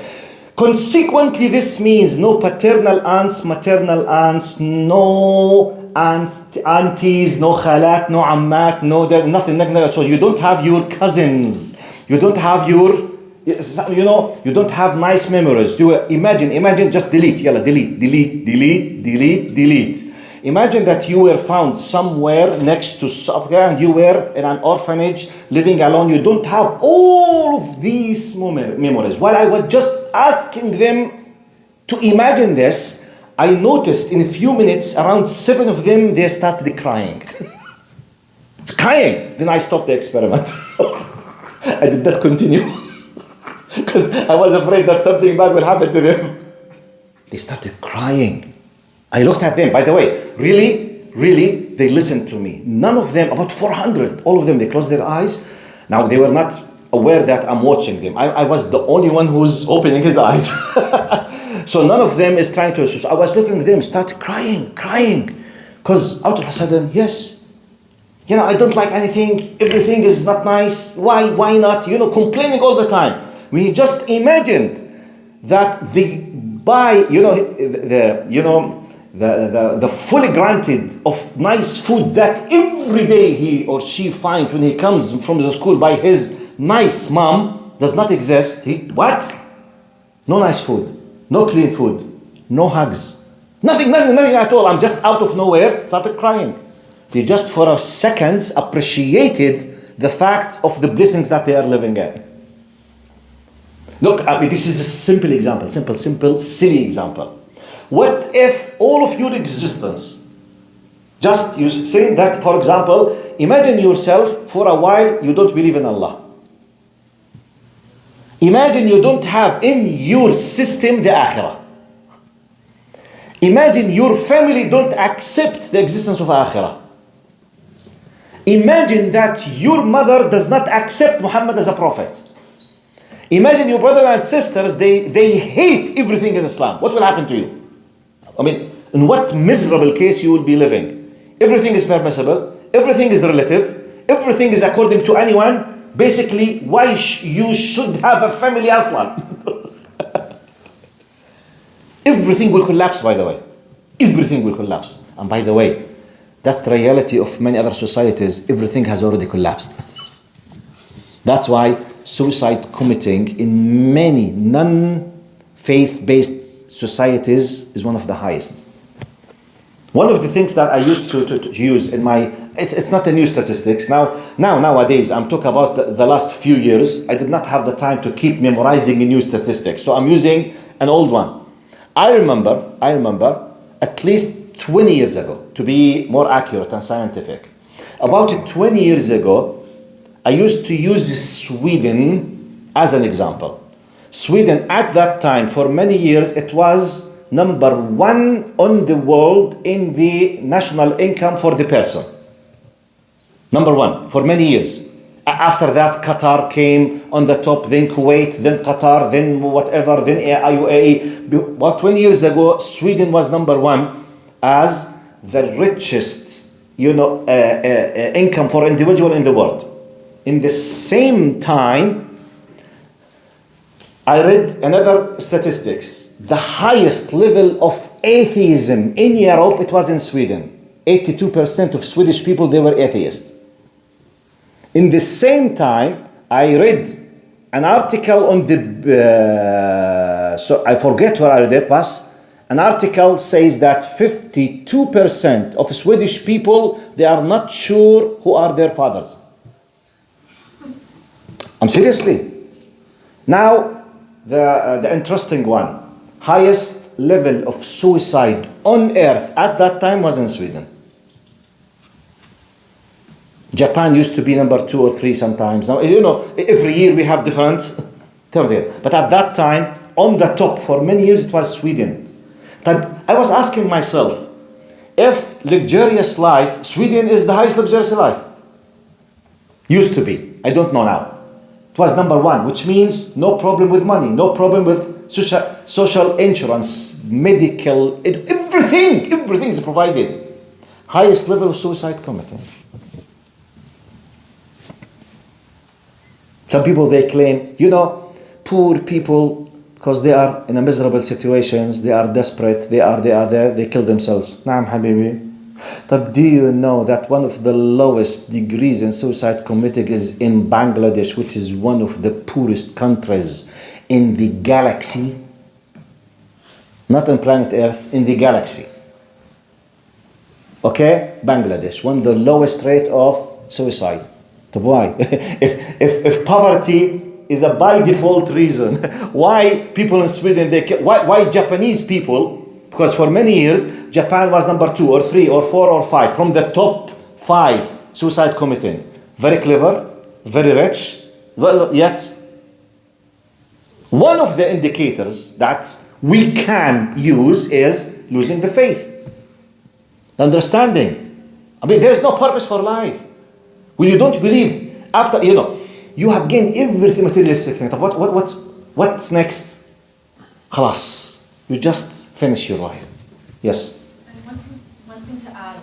[SPEAKER 1] Consequently, this means no paternal aunts, maternal aunts, no aunties, no khalat, no ammat, no dad, nothing. So you don't have your cousins. You don't have your, you don't have nice memories. Imagine, just delete. Yalla, delete, delete, delete, delete, delete. Imagine that you were found somewhere next to Africa and you were in an orphanage living alone. You don't have all of these memories. While I was just asking them to imagine this, I noticed in a few minutes, around 7 of them, they started crying. Crying. Then I stopped the experiment. I did not continue because I was afraid that something bad will happen to them. They started crying. I looked at them. By the way, really, they listened to me. None of them, about 400, all of them, they closed their eyes. Now, they were not aware that I'm watching them. I was the only one who's opening his eyes. So none of them is trying to. So I was looking at them, start crying. Because out of a sudden, yes, I don't like anything. Everything is not nice. Why not? Complaining all the time. We just imagined that the fully granted of nice food that every day he or she finds when he comes from the school by his nice mom does not exist. What? No nice food, no clean food, no hugs, nothing at all. I'm just out of nowhere, started crying. They just for a second appreciated the fact of the blessings that they are living in. Look, this is a simple example, simple, silly example. What if all of your existence, just you say that, for example, imagine yourself for a while you don't believe in Allah. Imagine you don't have in your system the akhirah. Imagine your family don't accept the existence of akhirah. Imagine that your mother does not accept Muhammad as a prophet. Imagine your brothers and sisters, they hate everything in Islam. What will happen to you? In what miserable case you will be living? Everything is permissible. Everything is relative. Everything is according to anyone. Basically, why you should have a family aslan? Everything will collapse, by the way. Everything will collapse. And by the way, that's the reality of many other societies. Everything has already collapsed. That's why suicide committing in many non-faith-based societies is one of the highest. One of the things that I used to use in my, it's not a new statistics. Nowadays, I'm talking about the last few years. I did not have the time to keep memorizing new statistics. So I'm using an old one. I remember at least 20 years ago, to be more accurate and scientific. About 20 years ago, I used to use Sweden as an example. Sweden at that time, for many years, it was number 1 on the world in the national income for the person. Number 1 for many years. After that, Qatar came on the top, then Kuwait, then Qatar, then whatever, then UAE. About 20 years ago, Sweden was number 1 as the richest, income for individual in the world. In the same time, I read another statistics. The highest level of atheism in Europe, it was in Sweden. 82% of Swedish people, they were atheists. In the same time, I read an article on so I forget where I read it, but an article says that 52% of Swedish people, they are not sure who are their fathers. Seriously. Now, the interesting one, highest level of suicide on earth at that time was in Sweden. Japan used to be number 2 or 3 sometimes. Now, every year we have different Third year. But at that time, on the top for many years, it was Sweden. But I was asking myself, if luxurious life, Sweden is the highest luxurious life. Used to be. I don't know now. It was number one, which means no problem with money, no problem with social insurance, medical, everything is provided. Highest level of suicide committing. Some people, they claim, poor people, because they are in a miserable situations, they are desperate, they are there, they kill themselves. Naam habibi. But do you know that one of the lowest degrees in suicide committing is in Bangladesh, which is one of the poorest countries in the galaxy? Not on planet Earth, in the galaxy. Okay? Bangladesh, one of the lowest rate of suicide. But why? if poverty is a by default reason, why people in Sweden, why Japanese people, because for many years, Japan was number 2 or 3 or 4 or 5 from the top 5 suicide committing. Very clever, very rich, yet one of the indicators that we can use is losing the faith, the understanding. I mean, there is no purpose for life. When you don't believe, after, you have gained everything materialistic thing. What's next? Khalas. You just finish your life. Yes?
[SPEAKER 4] And one thing to add,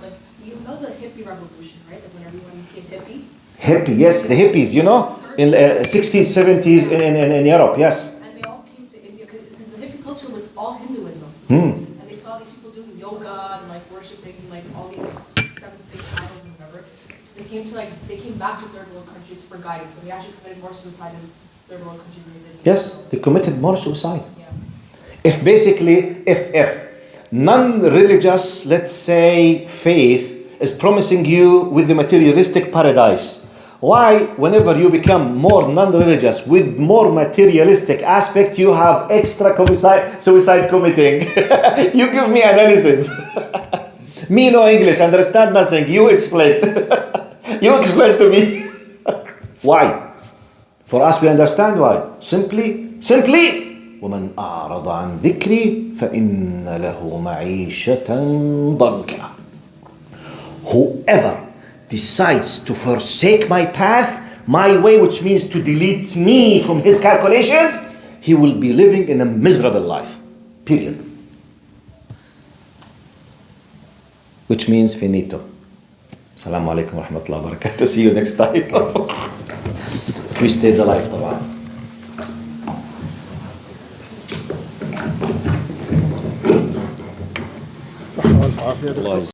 [SPEAKER 4] you know the hippie revolution, right? When everyone became hippie?
[SPEAKER 1] Hippie, yes, the hippies, in 60s, 70s in Europe, yes.
[SPEAKER 4] And they all came to India because the hippie culture was all Hinduism. And they saw these people doing yoga and worshipping all these 7-faced idols and whatever. So they came back to third world countries for guidance, and they actually committed more suicide in third world countries than they did.
[SPEAKER 1] Yes, they committed more suicide.
[SPEAKER 4] Yeah.
[SPEAKER 1] If non-religious, let's say, faith is promising you with the materialistic paradise, why, whenever you become more non-religious with more materialistic aspects, you have extra suicide committing? You give me analysis. Me no English, understand nothing. You explain. You explain to me. Why? For us, we understand why. Simply, وَمَنْ أَعْرَضَ عَنْ ذِكْرِي فَإِنَّ لَهُ مَعِيشَةً ضَنْكًا. Whoever decides to forsake my path, my way, which means to delete me from his calculations, he will be living in a miserable life. Period. Which means finito. Assalamu alaikum wa rahmatullahi wa barakatuh. See you next time. If we stay alive, طبعا.
[SPEAKER 2] صحة والف عافية دكتور.